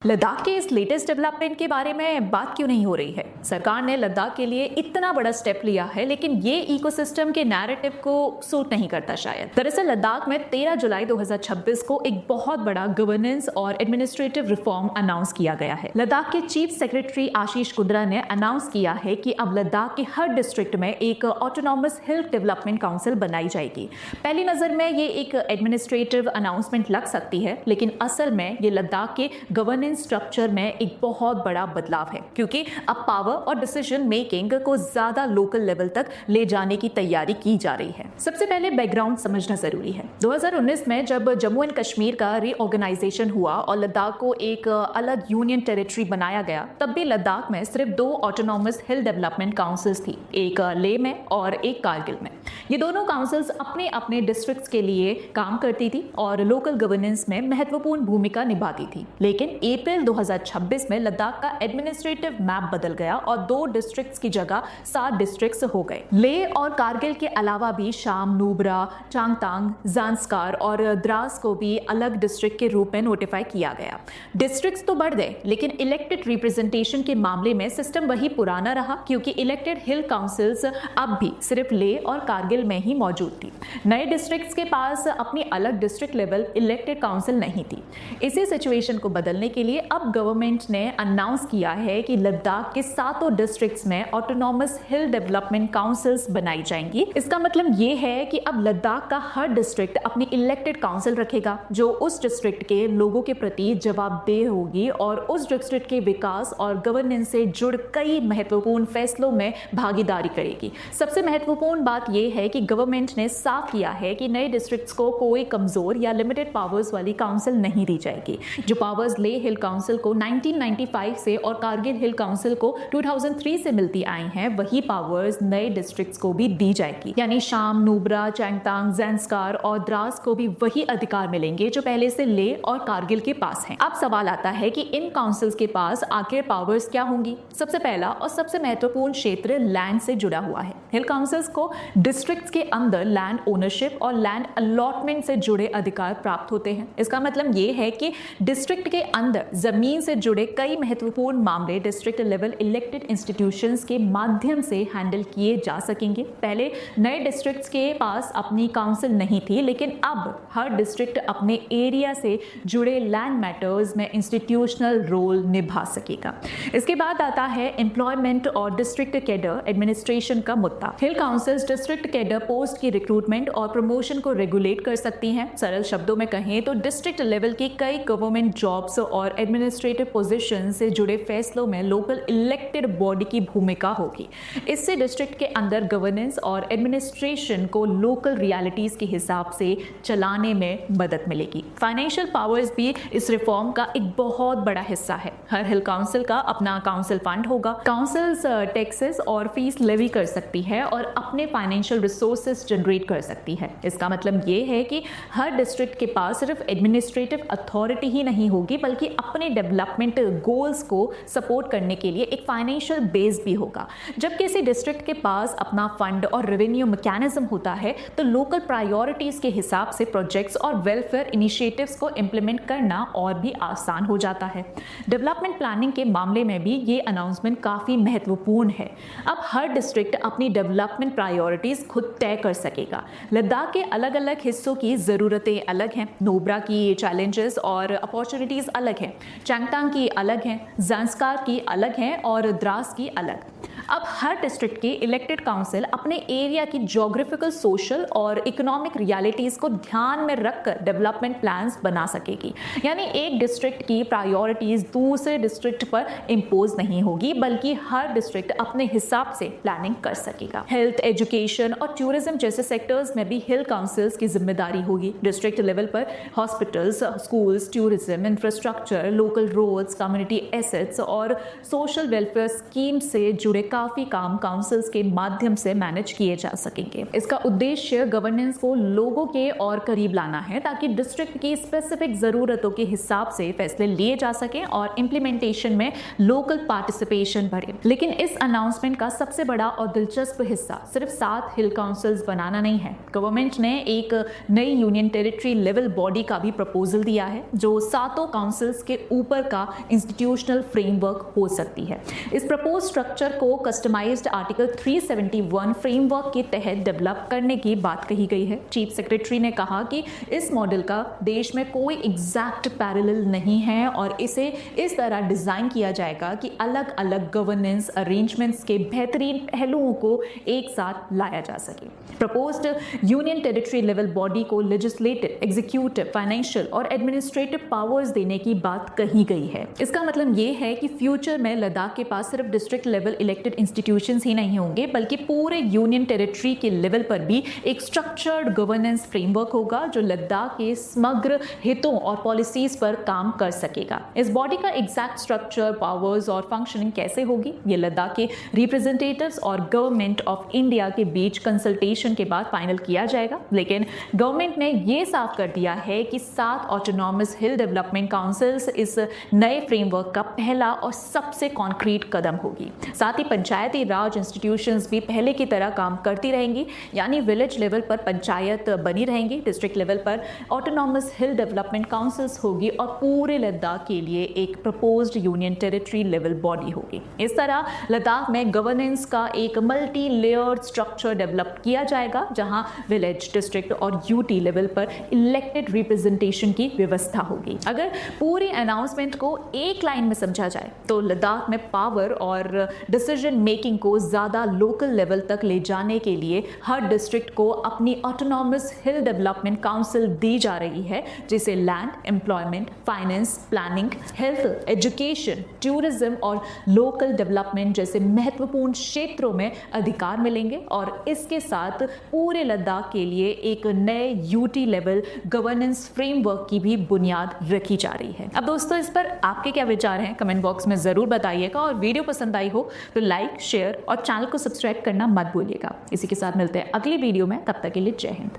लद्दाख के इस latest development के बारे में बात क्यों नहीं हो रही है? सरकार ने लद्दाख के लिए इतना बड़ा स्टेप लिया है, लेकिन ये इकोसिस्टम के नैरेटिव को सूट नहीं करता शायद। दरअसल लद्दाख में 13 जुलाई 2026 को एक बहुत बड़ा गवर्नेंस और एडमिनिस्ट्रेटिव रिफॉर्म अनाउंस किया गया है। लद्दाख के चीफ सेक्रेटरी आशीष कुंद्रा ने अनाउंस किया है कि अब लद्दाख के हर डिस्ट्रिक्ट में एक ऑटोनॉमस हिल डेवलपमेंट काउंसिल बनाई जाएगी। पहली नजर में ये एक एडमिनिस्ट्रेटिव अनाउंसमेंट लग सकती है, लेकिन असल में ये लद्दाख के गवर्नेंस स्ट्रक्चर में एक बहुत बड़ा बदलाव है, क्योंकि अब पावर और डिसीजन मेकिंग को ज्यादा लोकल लेवल तक ले जाने की तैयारी की जा रही है। सबसे पहले बैकग्राउंड समझना जरूरी है। 2019 में जब जम्मू एंड कश्मीर का रीऑर्गेनाइजेशन हुआ और लद्दाख को एक अलग यूनियन टेरिटरी बनाया गया, तब भी लद्दाख में सिर्फ 2 ऑटोनॉमस हिल डेवलपमेंट काउंसिल्स थी, एक लेह में और एक कारगिल में। ये दोनों काउंसिल्स अपने अपने डिस्ट्रिक्ट्स के लिए काम करती थी और लोकल गवर्नेंस में महत्वपूर्ण भूमिका निभाती थी। लेकिन अप्रैल 2026 में लद्दाख का एडमिनिस्ट्रेटिव मैप बदल गया और 2 डिस्ट्रिक्ट्स की जगह 7 डिस्ट्रिक्ट्स हो गए। लेह और कारगिल के अलावा भी शाम, नुब्रा, चांगतांग, ज़ांस्कार और द्रास को भी अलग डिस्ट्रिक्ट के रूप में नोटिफाई किया गया। डिस्ट्रिक्ट्स तो बढ़ गए, लेकिन इलेक्टेड रिप्रेजेंटेशन के मामले में सिस्टम वही पुराना रहा, क्योंकि इलेक्टेड हिल काउंसिल्स अब भी सिर्फ लेह और कारगिल में ही मौजूद थी। नए डिस्ट्रिक्ट्स के पास अपनी अलग डिस्ट्रिक्ट लेवल इलेक्टेड काउंसिल नहीं थी। इसी सिचुएशन को बदलने के लिए अब गवर्नमेंट ने अनाउंस किया है कि लद्दाख के 7 डिस्ट्रिक्ट्स में ऑटोनॉमस हिल डेवलपमेंट काउंसिल्स बनाई जाएंगी। इसका मतलब ये है कि अब लद्दाख का हर डिस्ट्रिक्ट अपनी इलेक्टेड काउंसिल रखेगा, जो उस डिस्ट्रिक्ट के लोगों के प्रति जवाबदेह होगी और उस डिस्ट्रिक्ट के विकास और गवर्नेंस से जुड़ कई महत्वपूर्ण फैसलों में भागीदारी करेगी। सबसे महत्वपूर्ण बात यह है कि गवर्नमेंट ने साफ किया है कि नए डिस्ट्रिक्ट्स को कोई कमजोर या लिमिटेड पावर्स वाली काउंसिल नहीं दी जाएगी। जो पावर्स लेह हिल काउंसिल को 1995 से और कारगिल हिल काउंसिल को 2003 से मिलती आई हैं, वही पावर्स नए डिस्ट्रिक्ट्स को भी दी जाएगी। यानी शाम, नुब्रा, चांगतांग, ज़ांस्कार और द्रास को भी वही अधिकार मिलेंगे जो पहले से लेह और कारगिल के पास हैं। अब सवाल आता है कि इन काउंसिल्स के पास आखिर पावर्स क्या होंगी? सबसे पहला और सबसे महत्वपूर्ण क्षेत्र लैंड से जुड़ा हुआ है। हिल काउंसिल्स को डिस्ट्रिक्ट्स के अंदर लैंड ओनरशिप और लैंड अलॉटमेंट से जुड़े अधिकार प्राप्त होते हैं। इसका मतलब ये है कि डिस्ट्रिक्ट के अंदर जमीन से जुड़े कई महत्वपूर्ण मामले डिस्ट्रिक्ट लेवल इलेक्टेड इंस्टीट्यूशंस के माध्यम से हैंडल किए जा सकेंगे। पहले नए डिस्ट्रिक्ट्स के पास अपनी काउंसिल नहीं थी, लेकिन अब हर डिस्ट्रिक्ट अपने एरिया से जुड़े लैंड मैटर्स में इंस्टीट्यूशनल रोल निभा सकेगा। इसके बाद आता है एम्प्लॉयमेंट और डिस्ट्रिक्ट कैडर एडमिनिस्ट्रेशन का मुद्दा। हिल काउंसिल्स डिस्ट्रिक्ट कैडर पोस्ट की रिक्रूटमेंट और प्रमोशन को रेगुलेट कर सकती हैं। सरल शब्दों में कहें तो डिस्ट्रिक्ट लेवल की कई गवर्नमेंट जॉब्स और एडमिनिस्ट्रेटिव पोजीशन से जुड़े फैसलों में लोकल इलेक्टेड बॉडी की भूमिका होगी। इससे डिस्ट्रिक्ट के अंदर गवर्नेंस और एडमिनिस्ट्रेशन को लोकल रियलिटीज के हिसाब से चलाने में मदद मिलेगी। फाइनेंशियल पावर्स भी इस रिफॉर्म का एक बहुत बड़ा हिस्सा है। हर हिल काउंसिल का अपना काउंसिल फंड होगा। काउंसिल्स टैक्सेस और फीस लेवी कर सकती है और अपने फाइनेंशियल रिसोर्सेस जनरेट कर सकती है। इसका मतलब ये है कि हर डिस्ट्रिक्ट के पास सिर्फ एडमिनिस्ट्रेटिव अथॉरिटी ही नहीं होगी, बल्कि अपने डेवलपमेंट गोल्स को सपोर्ट करने के लिए एक फाइनेंशियल बेस भी होगा। जब किसी डिस्ट्रिक्ट के पास अपना फंड और रेवेन्यू मैकेनिज्म होता है, तो लोकल प्रायोरिटीज के हिसाब से प्रोजेक्ट्स और वेलफेयर इनिशिएटिव्स को इंप्लीमेंट करना और भी आसान हो जाता है। डेवलपमेंट प्लानिंग के मामले में भी ये अनाउंसमेंट काफी महत्वपूर्ण है। अब हर डिस्ट्रिक्ट अपनी डेवलपमेंट प्रायोरिटीज खुद तय कर सकेगा। लद्दाख के अलग अलग हिस्सों की ज़रूरतें अलग हैं। नुब्रा की चैलेंजेस और अपॉर्चुनिटीज़ अलग हैं, चांगतांग की अलग हैं, ज़ांस्कार की अलग हैं और द्रास की अलग। अब हर डिस्ट्रिक्ट की इलेक्टेड काउंसिल अपने एरिया की ज्योग्राफिकल, सोशल और इकोनॉमिक रियलिटीज़ को ध्यान में रखकर डेवलपमेंट प्लान्स बना सकेगी। यानी एक डिस्ट्रिक्ट की प्रायोरिटीज़ दूसरे डिस्ट्रिक्ट पर इम्पोज नहीं होगी, बल्कि हर डिस्ट्रिक्ट अपने हिसाब से प्लानिंग कर सकेगा। हेल्थ, एजुकेशन और टूरिज्म जैसे सेक्टर्स में भी हिल काउंसिल्स की जिम्मेदारी होगी। डिस्ट्रिक्ट लेवल पर hospitals, schools, tourism, infrastructure, local roads, community assets और सोशल वेलफेयर स्कीम से जुड़े काफी काम काउंसिल्स के माध्यम से मैनेज किए जा सकेंगे। इसका उद्देश्य गवर्नेंस को लोगों के और करीब लाना है ताकि डिस्ट्रिक्ट की स्पेसिफिक जरूरतों के हिसाब से फैसले लिए जा सकें और इम्प्लीमेंटेशन में लोकल पार्टिसिपेशन बढ़े। लेकिन इस अनाउंसमेंट का सबसे बड़ा और दिलचस्प हिस्सा सिर्फ 7 हिल काउंसिल्स बनाना नहीं है। गवर्नमेंट ने एक नई यूनियन टेरिटरी लेवल बॉडी का भी प्रपोजल दिया है जो 7 काउंसिल्स के ऊपर का इंस्टीट्यूशनल फ्रेमवर्क हो सकती है। इस प्रपोज स्ट्रक्चर को कस्टमाइज्ड आर्टिकल 371 फ्रेमवर्क के तहत डेवलप करने की बात कही गई है। चीफ सेक्रेटरी ने कहा कि इस मॉडल का देश में कोई एग्जैक्ट पैरेलल नहीं है और इसे इस तरह डिजाइन किया जाएगा कि अलग अलग गवर्नेंस अरेंजमेंट्स के बेहतरीन पहलुओं को एक साथ लाया जा सके। Proposed union territory level body को लेजिस्लेटिव, एग्जीक्यूटिव, फाइनेंशियल और एडमिनिस्ट्रेटिव पावर्स देने की बात कही गई है। इसका मतलब ये है कि फ्यूचर में लद्दाख के पास सिर्फ डिस्ट्रिक्ट लेवल इलेक्टेड इंस्टीट्यूशंस ही नहीं होंगे बल्कि पूरे यूनियन टेरिटरी के लेवल पर भी एक स्ट्रक्चर्ड गवर्नेंस फ्रेमवर्क होगा जो लद्दाख के समग्र हितों और पॉलिसीज पर काम कर सकेगा। इस बॉडी का एग्जैक्ट स्ट्रक्चर, पावर्स और फंक्शनिंग कैसे होगी ये लद्दाख के रिप्रेजेंटेटिव्स और गवर्नमेंट ऑफ इंडिया के बीच कंसल्टेशन के बाद फाइनल किया जाएगा। लेकिन गवर्नमेंट ने यह साफ कर दिया है कि 7 ऑटोनॉमस हिल डेवलपमेंट काउंसिल्स इस नए फ्रेमवर्क का पहला और सबसे कॉन्क्रीट कदम होगी। साथ ही पंचायती राज इंस्टीट्यूशंस भी पहले की तरह काम करती रहेंगी, यानी विलेज लेवल पर पंचायत बनी रहेंगी, डिस्ट्रिक्ट लेवल पर ऑटोनॉमस हिल डेवलपमेंट काउंसिल्स होगी और पूरे लद्दाख के लिए एक proposed union territory level body होगी। इस तरह लद्दाख में गवर्नेंस का एक मल्टी लेयर्ड स्ट्रक्चर डेवलप किया जाएगा जहां विलेज, डिस्ट्रिक्ट और यूटी लेवल पर इलेक्टेड रिप्रेजेंटेशन की व्यवस्था होगी। अगर पूरी अनाउंसमेंट को एक लाइन में समझा जाए तो लद्दाख में पावर और डिसीजन मेकिंग को ज्यादा लोकल लेवल तक ले जाने के लिए हर डिस्ट्रिक्ट को अपनी ऑटोनॉमस हिल डेवलपमेंट काउंसिल दी जा रही है जिसे land, employment, finance, planning, health, education, tourism और लोकल डेवलपमेंट जैसे महत्वपूर्ण क्षेत्रों में अधिकार मिलेंगे और इसके साथ पूरे लद्दाख के लिए एक नए यूटी लेवल गवर्नेंस फ्रेमवर्क की भी बुनियाद रखी जा रही है। अब दोस्तों इस पर आपके क्या विचार हैं कमेंट बॉक्स में जरूर बताइएगा और वीडियो पसंद आई हो तो लाइक, शेयर और चैनल को सब्सक्राइब करना मत भूलिएगा। इसी के साथ मिलते हैं अगली वीडियो में, तब तक के लिए जय हिंद।